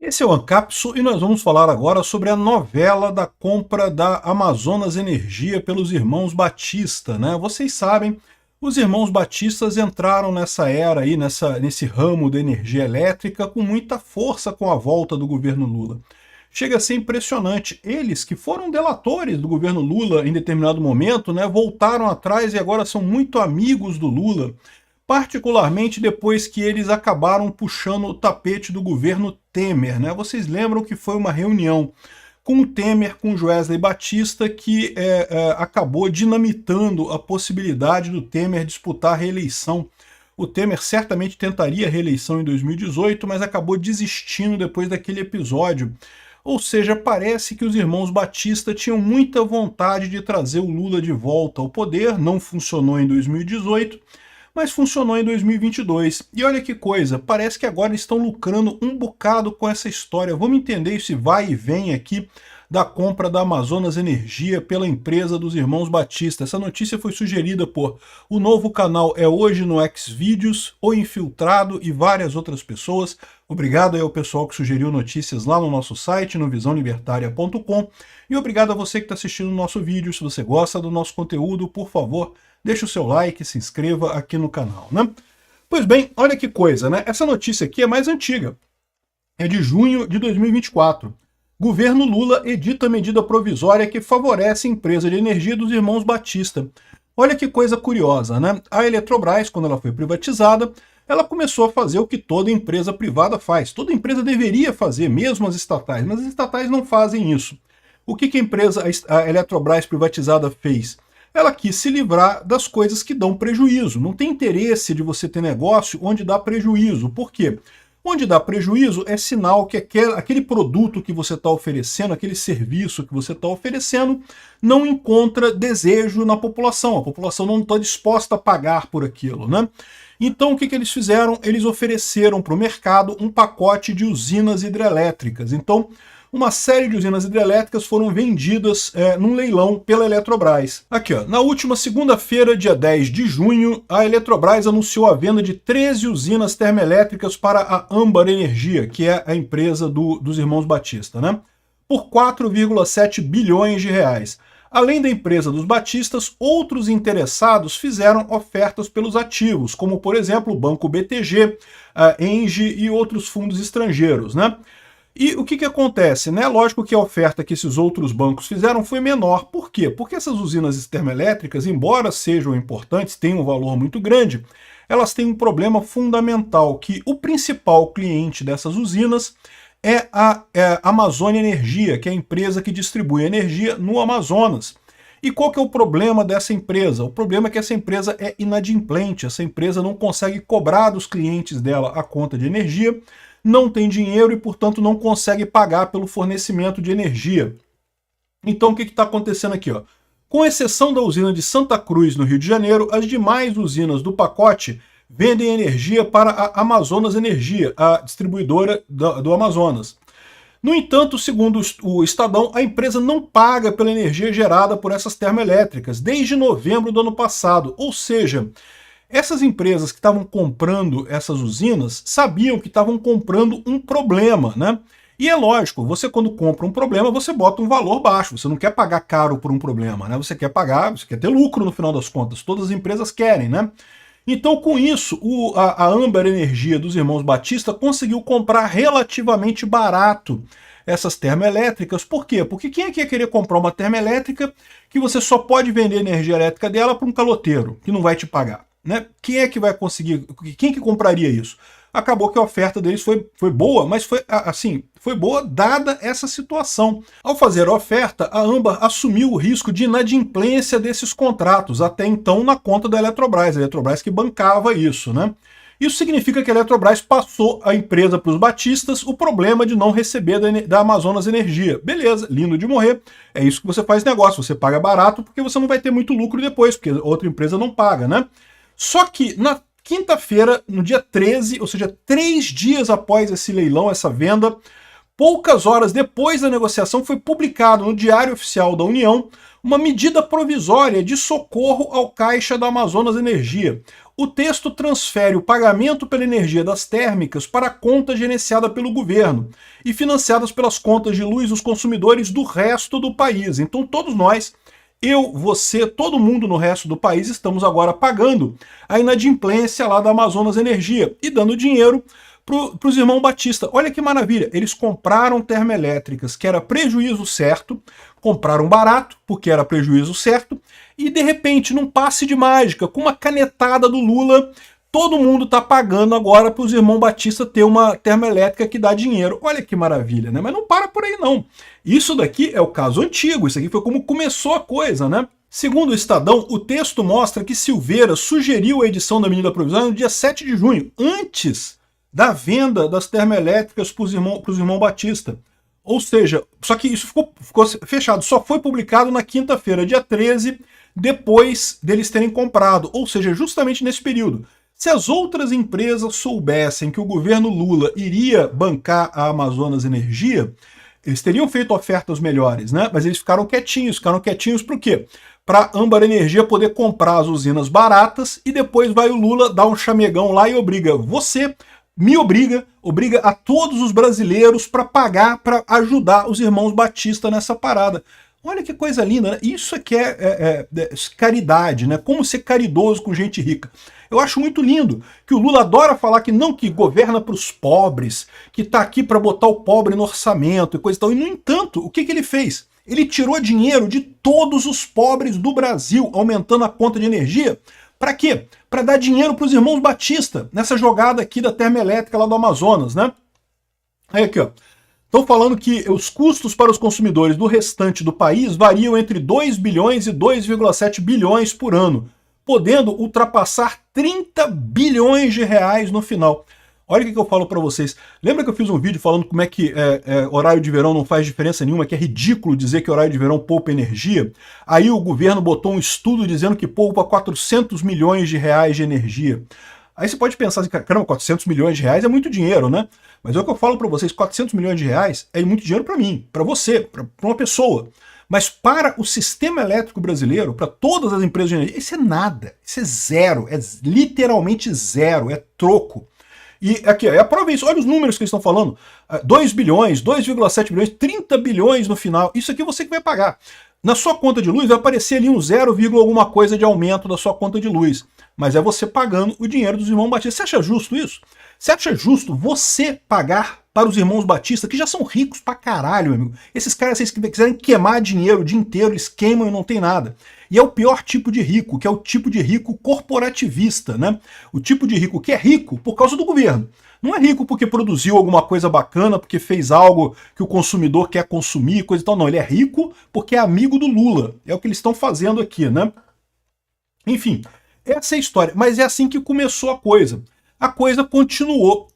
Esse é o Ancapso e nós vamos falar agora sobre a novela da compra da Amazonas Energia pelos irmãos Batista, né? Vocês sabem, os irmãos Batistas entraram nessa era aí, nesse ramo da energia elétrica com muita força com a volta do governo Lula. Chega a ser impressionante. Eles, que foram delatores do governo Lula em determinado momento, né, voltaram atrás e agora são muito amigos do Lula, particularmente depois que eles acabaram puxando o tapete do governo Temer, né? Vocês lembram que foi uma reunião com o Temer, com o Joesley Batista, que acabou dinamitando a possibilidade do Temer disputar a reeleição. O Temer certamente tentaria a reeleição em 2018, mas acabou desistindo depois daquele episódio. Ou seja, parece que os irmãos Batista tinham muita vontade de trazer o Lula de volta ao poder, não funcionou em 2018, mas funcionou em 2022. E olha que coisa, parece que agora estão lucrando um bocado com essa história. Vamos entender esse vai e vem aqui da compra da Amazonas Energia pela empresa dos irmãos Batista. Essa notícia foi sugerida por o novo canal É Hoje no Xvideos, O Infiltrado e várias outras pessoas. Obrigado aí ao pessoal que sugeriu notícias lá no nosso site, no visãolibertaria.com. E obrigado a você que está assistindo o nosso vídeo. Se você gosta do nosso conteúdo, por favor, deixe o seu like, se inscreva aqui no canal, né? Pois bem, olha que coisa, né? Essa notícia aqui é mais antiga. É de junho de 2024. Governo Lula edita medida provisória que favorece a empresa de energia dos irmãos Batista. Olha que coisa curiosa, né? A Eletrobras, quando ela foi privatizada, ela começou a fazer o que toda empresa privada faz. Toda empresa deveria fazer, mesmo as estatais, mas as estatais não fazem isso. O que a Eletrobras privatizada fez? Ela quis se livrar das coisas que dão prejuízo. Não tem interesse de você ter negócio onde dá prejuízo. Por quê? Onde dá prejuízo é sinal que aquele produto que você está oferecendo, aquele serviço que você está oferecendo, não encontra desejo na população. A população não está disposta a pagar por aquilo, né? Então o que eles fizeram? Eles ofereceram para o mercado um pacote de usinas hidrelétricas. Então, uma série de usinas hidrelétricas foram vendidas num leilão pela Eletrobras. Aqui, ó, na última segunda-feira, dia 10 de junho, a Eletrobras anunciou a venda de 13 usinas termoelétricas para a Âmbar Energia, que é a empresa dos irmãos Batista, né? Por 4,7 bilhões de reais. Além da empresa dos Batistas, outros interessados fizeram ofertas pelos ativos, como, por exemplo, o Banco BTG, a Engie e outros fundos estrangeiros, né? E o que acontece, né? Lógico que a oferta que esses outros bancos fizeram foi menor. Por quê? Porque essas usinas termoelétricas, embora sejam importantes, tenham um valor muito grande, elas têm um problema fundamental, que o principal cliente dessas usinas é a Amazônia Energia, que é a empresa que distribui energia no Amazonas. E qual que é o problema dessa empresa? O problema é que essa empresa é inadimplente, essa empresa não consegue cobrar dos clientes dela a conta de energia, não tem dinheiro e, portanto, não consegue pagar pelo fornecimento de energia. Então, o que está acontecendo aqui? Ó? Com exceção da usina de Santa Cruz, no Rio de Janeiro, as demais usinas do pacote vendem energia para a Amazonas Energia, a distribuidora do Amazonas. No entanto, segundo o Estadão, a empresa não paga pela energia gerada por essas termoelétricas desde novembro do ano passado, ou seja, essas empresas que estavam comprando essas usinas sabiam que estavam comprando um problema, né? E é lógico, você quando compra um problema, você bota um valor baixo, você não quer pagar caro por um problema, né? Você quer ter lucro no final das contas, todas as empresas querem, né? Então, com isso, a Âmbar Energia dos irmãos Batista conseguiu comprar relativamente barato essas termoelétricas. Por quê? Porque quem é que ia querer comprar uma termoelétrica que você só pode vender energia elétrica dela para um caloteiro, que não vai te pagar? Né? Quem é que vai conseguir? Quem que compraria isso? Acabou que a oferta deles foi boa, mas foi boa dada essa situação. Ao fazer a oferta, a Âmbar assumiu o risco de inadimplência desses contratos, até então na conta da Eletrobras, a Eletrobras que bancava isso, né? Isso significa que a Eletrobras passou a empresa para os batistas o problema de não receber da Amazonas Energia. Beleza, lindo de morrer, é isso que você faz negócio, você paga barato porque você não vai ter muito lucro depois, porque outra empresa não paga, né? Só que na quinta-feira, no dia 13, ou seja, 3 dias após esse leilão, essa venda, poucas horas depois da negociação, foi publicado no Diário Oficial da União uma medida provisória de socorro ao caixa da Amazonas Energia. O texto transfere o pagamento pela energia das térmicas para a conta gerenciada pelo governo e financiadas pelas contas de luz dos consumidores do resto do país. Então todos nós, eu, você, todo mundo no resto do país, estamos agora pagando a inadimplência lá da Amazonas Energia e dando dinheiro para os irmãos Batista. Olha que maravilha, eles compraram termoelétricas, que era prejuízo certo, compraram barato, porque era prejuízo certo, e de repente, num passe de mágica, com uma canetada do Lula, todo mundo está pagando agora para os irmãos Batista ter uma termoelétrica que dá dinheiro. Olha que maravilha, né? Mas não para por aí não. Isso daqui é o caso antigo, isso aqui foi como começou a coisa, né? Segundo o Estadão, o texto mostra que Silveira sugeriu a edição da medida provisória no dia 7 de junho, antes da venda das termoelétricas para os irmãos Batista. Ou seja, só que isso ficou fechado, só foi publicado na quinta-feira, dia 13, depois deles terem comprado, ou seja, justamente nesse período. Se as outras empresas soubessem que o governo Lula iria bancar a Amazonas Energia, eles teriam feito ofertas melhores, né? Mas eles ficaram quietinhos por quê? Para a Âmbar Energia poder comprar as usinas baratas e depois vai o Lula dar um chamegão lá e obriga obriga a todos os brasileiros para pagar, para ajudar os irmãos Batista nessa parada. Olha que coisa linda, né? Isso aqui é caridade, né? Como ser caridoso com gente rica. Eu acho muito lindo que o Lula adora falar que não, que governa para os pobres, que está aqui para botar o pobre no orçamento e coisa e tal. E, no entanto, o que ele fez? Ele tirou dinheiro de todos os pobres do Brasil, aumentando a conta de energia. Para quê? Para dar dinheiro para os irmãos Batista, nessa jogada aqui da termoelétrica lá do Amazonas, né? Aí aqui, ó. Estão falando que os custos para os consumidores do restante do país variam entre 2 bilhões e 2,7 bilhões por ano, podendo ultrapassar 30 bilhões de reais no final. Olha o que eu falo para vocês. Lembra que eu fiz um vídeo falando como é que horário de verão não faz diferença nenhuma, que é ridículo dizer que horário de verão poupa energia? Aí o governo botou um estudo dizendo que poupa 400 milhões de reais de energia. Aí você pode pensar assim, caramba, 400 milhões de reais é muito dinheiro, né? Mas é o que eu falo para vocês, 400 milhões de reais é muito dinheiro para mim, para você, para uma pessoa. Mas para o sistema elétrico brasileiro, para todas as empresas de energia, isso é nada, isso é zero, é literalmente zero, é troco. E aqui, aprova isso, olha os números que eles estão falando, 2 bilhões, 2,7 bilhões, 30 bilhões no final, isso aqui você que vai pagar. Na sua conta de luz vai aparecer ali um 0, alguma coisa de aumento da sua conta de luz, mas é você pagando o dinheiro dos irmãos Batista. Você acha justo isso? Você acha justo você pagar para os irmãos Batista, que já são ricos pra caralho, meu amigo? Esses caras, se eles quiserem queimar dinheiro o dia inteiro, eles queimam e não tem nada. E é o pior tipo de rico, que é o tipo de rico corporativista, né? O tipo de rico que é rico por causa do governo. Não é rico porque produziu alguma coisa bacana, porque fez algo que o consumidor quer consumir, coisa e tal. Não, ele é rico porque é amigo do Lula. É o que eles estão fazendo aqui, né? Enfim, essa é a história. Mas é assim que começou a coisa. A coisa continuou.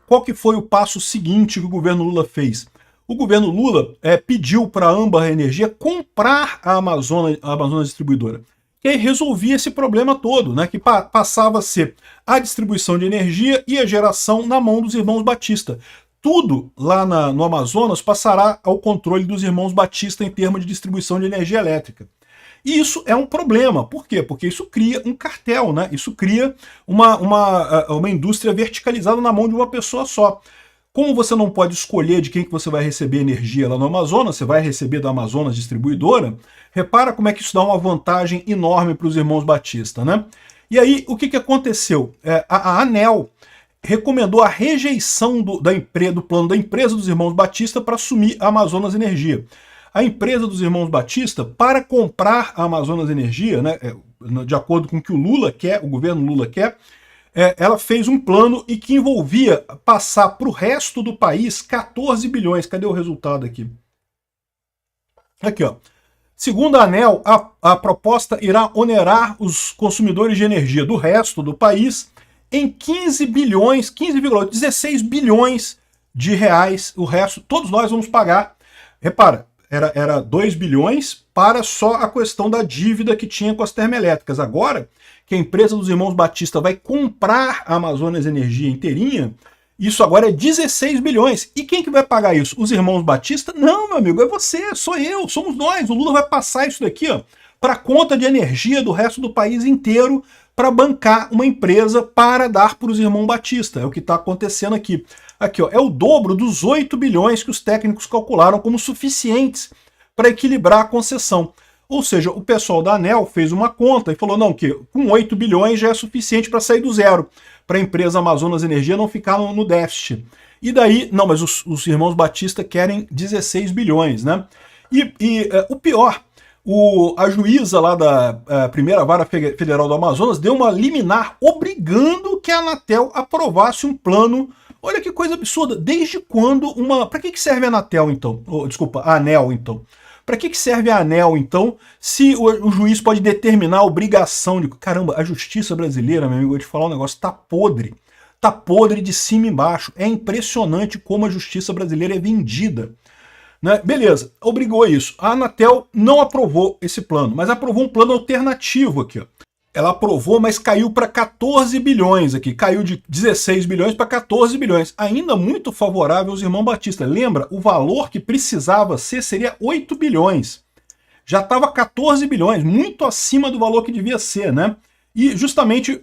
Qual que foi o passo seguinte que o governo Lula fez? O governo Lula pediu para a Âmbar Energia comprar a Amazonas Distribuidora, que aí resolvia esse problema todo, né? Que passava a ser a distribuição de energia e a geração na mão dos irmãos Batista. Tudo lá no Amazonas passará ao controle dos irmãos Batista em termos de distribuição de energia elétrica. E isso é um problema. Por quê? Porque isso cria um cartel, né? Isso cria uma indústria verticalizada na mão de uma pessoa só. Como você não pode escolher de quem que você vai receber energia lá no Amazonas, você vai receber da Amazonas Distribuidora, repara como é que isso dá uma vantagem enorme para os irmãos Batista, né? E aí, o que aconteceu? A ANEEL recomendou a rejeição do plano da empresa dos irmãos Batista para assumir a Amazonas Energia. A empresa dos irmãos Batista, para comprar a Amazonas Energia, né, de acordo com o que o Lula quer, o governo Lula quer, ela fez um plano e que envolvia passar para o resto do país 14 bilhões. Cadê o resultado aqui? Aqui, ó. Segundo a ANEEL, a proposta irá onerar os consumidores de energia do resto do país em 15 bilhões, 16 bilhões de reais. O resto, todos nós vamos pagar. Repara, era 2 bilhões para só a questão da dívida que tinha com as termoelétricas. Agora, que a empresa dos irmãos Batista vai comprar a Amazonas Energia inteirinha, isso agora é 16 bilhões. E quem que vai pagar isso? Os irmãos Batista? Não, meu amigo, é você, sou eu, somos nós. O Lula vai passar isso daqui, ó, para a conta de energia do resto do país inteiro, para bancar uma empresa para dar para os irmãos Batista. É o que está acontecendo aqui. Aqui, ó, é o dobro dos 8 bilhões que os técnicos calcularam como suficientes para equilibrar a concessão. Ou seja, o pessoal da ANEEL fez uma conta e falou, não, que com 8 bilhões já é suficiente para sair do zero, para a empresa Amazonas Energia não ficar no déficit. E daí, não, mas os irmãos Batista querem 16 bilhões, né? O pior, a juíza lá da primeira vara federal do Amazonas deu uma liminar obrigando que a Anatel aprovasse um plano. Olha que coisa absurda. Desde quando uma... Para que serve a Anatel, então? Desculpa, a ANEEL, então. Para que serve a ANEEL, então, se o juiz pode determinar a obrigação de... Caramba, a justiça brasileira, meu amigo, eu vou te falar um negócio, tá podre. Tá podre de cima e embaixo. É impressionante como a justiça brasileira é vendida. Né? Beleza, obrigou isso. A Anatel não aprovou esse plano, mas aprovou um plano alternativo aqui, ó. Ela aprovou, mas caiu para 14 bilhões aqui. Caiu de 16 bilhões para 14 bilhões. Ainda muito favorável aos irmãos Batista. Lembra, o valor que precisava ser seria 8 bilhões. Já estava 14 bilhões, muito acima do valor que devia ser, né? E justamente,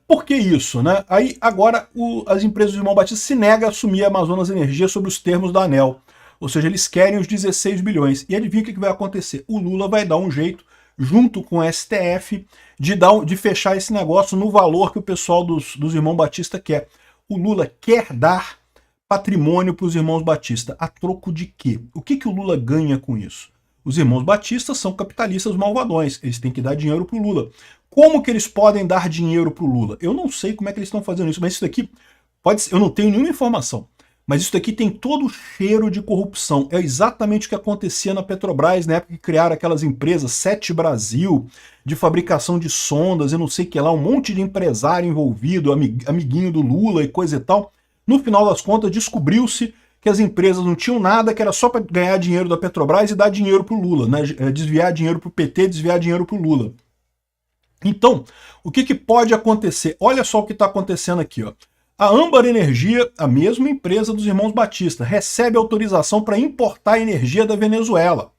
por que isso, né? Aí agora as empresas do irmão Batista se negam a assumir a Amazonas Energia sob os termos da ANEEL. Ou seja, eles querem os 16 bilhões. E adivinha o que vai acontecer? O Lula vai dar um jeito, junto com o STF, de fechar esse negócio no valor que o pessoal dos irmãos Batista quer. O Lula quer dar patrimônio para os irmãos Batista. A troco de quê? O que o Lula ganha com isso? Os irmãos Batista são capitalistas malvadões. Eles têm que dar dinheiro para o Lula. Como que eles podem dar dinheiro para o Lula? Eu não sei como é que eles estão fazendo isso, mas isso daqui pode ser, eu não tenho nenhuma informação. Mas isso daqui tem todo o cheiro de corrupção. É exatamente o que acontecia na Petrobras, na época que criaram aquelas empresas, Sete Brasil, de fabricação de sondas e não sei o que lá, um monte de empresário envolvido, amiguinho do Lula e coisa e tal. No final das contas, descobriu-se que as empresas não tinham nada, que era só para ganhar dinheiro da Petrobras e dar dinheiro para o Lula, né? Desviar dinheiro para o PT, desviar dinheiro para o Lula. Então, o que pode acontecer? Olha só o que está acontecendo aqui, ó. A Âmbar Energia, a mesma empresa dos irmãos Batista, recebe autorização para importar energia da Venezuela.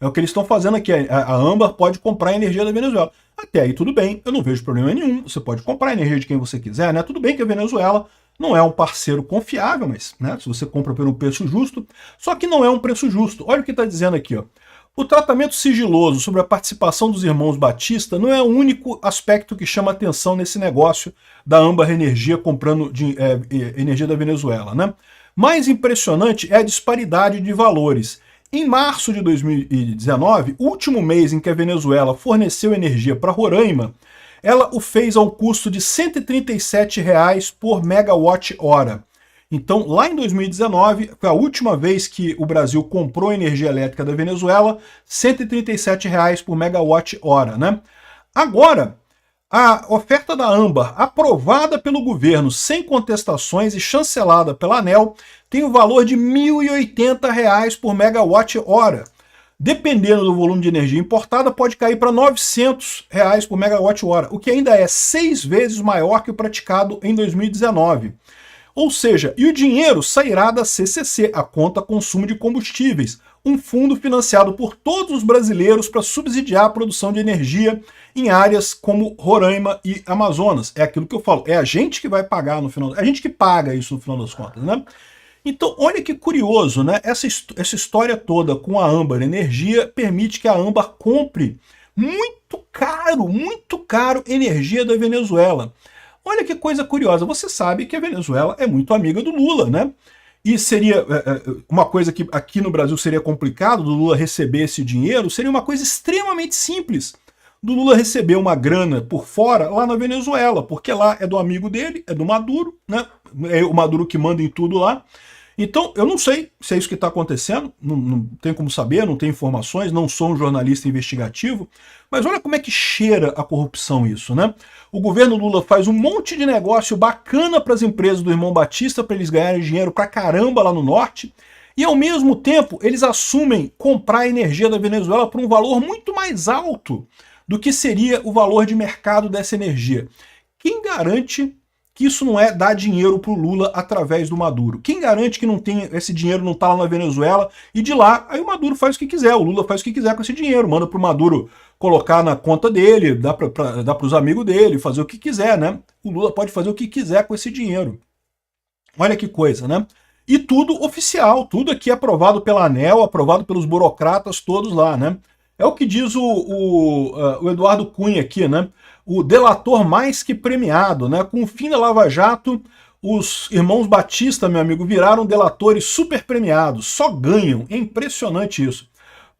É o que eles estão fazendo aqui. A Âmbar pode comprar energia da Venezuela. Até aí tudo bem, eu não vejo problema nenhum. Você pode comprar energia de quem você quiser, né? Tudo bem que a Venezuela não é um parceiro confiável, mas né, se você compra por um preço justo, só que não é um preço justo. Olha o que está dizendo aqui, ó. O tratamento sigiloso sobre a participação dos irmãos Batista não é o único aspecto que chama atenção nesse negócio da Âmbar Energia comprando energia da Venezuela, né? Mais impressionante é a disparidade de valores. Em março de 2019, último mês em que a Venezuela forneceu energia para Roraima, ela o fez a um custo de R$ 137 por megawatt-hora. Então, lá em 2019, foi a última vez que o Brasil comprou energia elétrica da Venezuela, R$ 137 por megawatt-hora, né? Agora, a oferta da Âmbar, aprovada pelo governo sem contestações e chancelada pela ANEEL, tem o valor de R$ 1.080 por megawatt-hora. Dependendo do volume de energia importada, pode cair para R$ 900 por megawatt-hora, o que ainda é 6 vezes maior que o praticado em 2019. Ou seja, e o dinheiro sairá da CCC, a Conta Consumo de Combustíveis, um fundo financiado por todos os brasileiros para subsidiar a produção de energia em áreas como Roraima e Amazonas. É aquilo que eu falo, é a gente que vai pagar no final, é a gente que paga isso no final das contas, né? Então, olha que curioso, né? Essa história toda com a Âmbar Energia permite que a Âmbar compre muito caro energia da Venezuela. Olha que coisa curiosa, você sabe que a Venezuela é muito amiga do Lula, né? E seria uma coisa que aqui no Brasil seria complicado do Lula receber esse dinheiro, seria uma coisa extremamente simples do Lula receber uma grana por fora lá na Venezuela, porque lá é do amigo dele, é do Maduro, né? É o Maduro que manda em tudo lá. Então, eu não sei se é isso que está acontecendo, não tem como saber, não tenho informações, não sou um jornalista investigativo, mas olha como é que cheira a corrupção isso, né? O governo Lula faz um monte de negócio bacana para as empresas do irmão Batista, para eles ganharem dinheiro pra caramba lá no norte, e ao mesmo tempo eles assumem comprar a energia da Venezuela por um valor muito mais alto do que seria o valor de mercado dessa energia. Quem garante que isso não é dar dinheiro para o Lula através do Maduro? Quem garante que não tem, esse dinheiro não está lá na Venezuela e de lá, aí o Maduro faz o que quiser, o Lula faz o que quiser com esse dinheiro, manda para o Maduro colocar na conta dele, dá para os amigos dele, fazer o que quiser, né? O Lula pode fazer o que quiser com esse dinheiro. Olha que coisa, né? E tudo oficial, tudo aqui aprovado pela ANEEL, aprovado pelos burocratas todos lá, né? É o que diz o Eduardo Cunha aqui, né? O delator mais que premiado, né? Com o fim da Lava Jato, os irmãos Batista, meu amigo, viraram delatores super premiados, só ganham. É impressionante isso.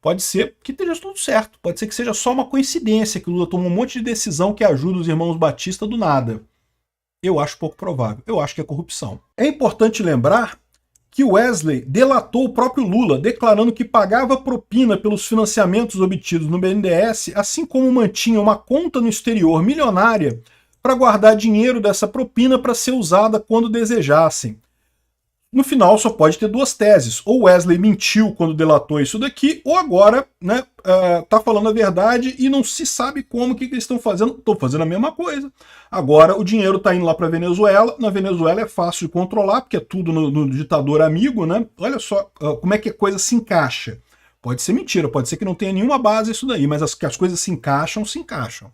Pode ser que esteja tudo certo, pode ser que seja só uma coincidência que o Lula tomou um monte de decisão que ajuda os irmãos Batista do nada. Eu acho pouco provável, eu acho que é corrupção. É importante lembrar que Wesley delatou o próprio Lula, declarando que pagava propina pelos financiamentos obtidos no BNDES, assim como mantinha uma conta no exterior milionária para guardar dinheiro dessa propina para ser usada quando desejassem. No final só pode ter duas teses, ou Wesley mentiu quando delatou isso daqui, ou agora, né, tá falando a verdade e não se sabe como, o que eles estão fazendo. Estão fazendo a mesma coisa. Agora o dinheiro está indo lá para a Venezuela, na Venezuela é fácil de controlar, porque é tudo no ditador amigo, né? Olha só como é que a coisa se encaixa. Pode ser mentira, pode ser que não tenha nenhuma base isso daí, mas que as coisas se encaixam, se encaixam.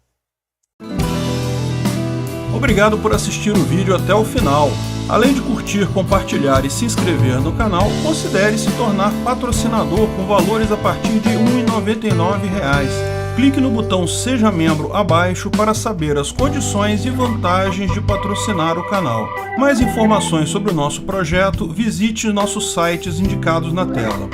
Obrigado por assistir o vídeo até o final. Além de curtir, compartilhar e se inscrever no canal, considere se tornar patrocinador com valores a partir de R$ 1,99. Clique no botão Seja Membro abaixo para saber as condições e vantagens de patrocinar o canal. Mais informações sobre o nosso projeto, visite nossos sites indicados na tela.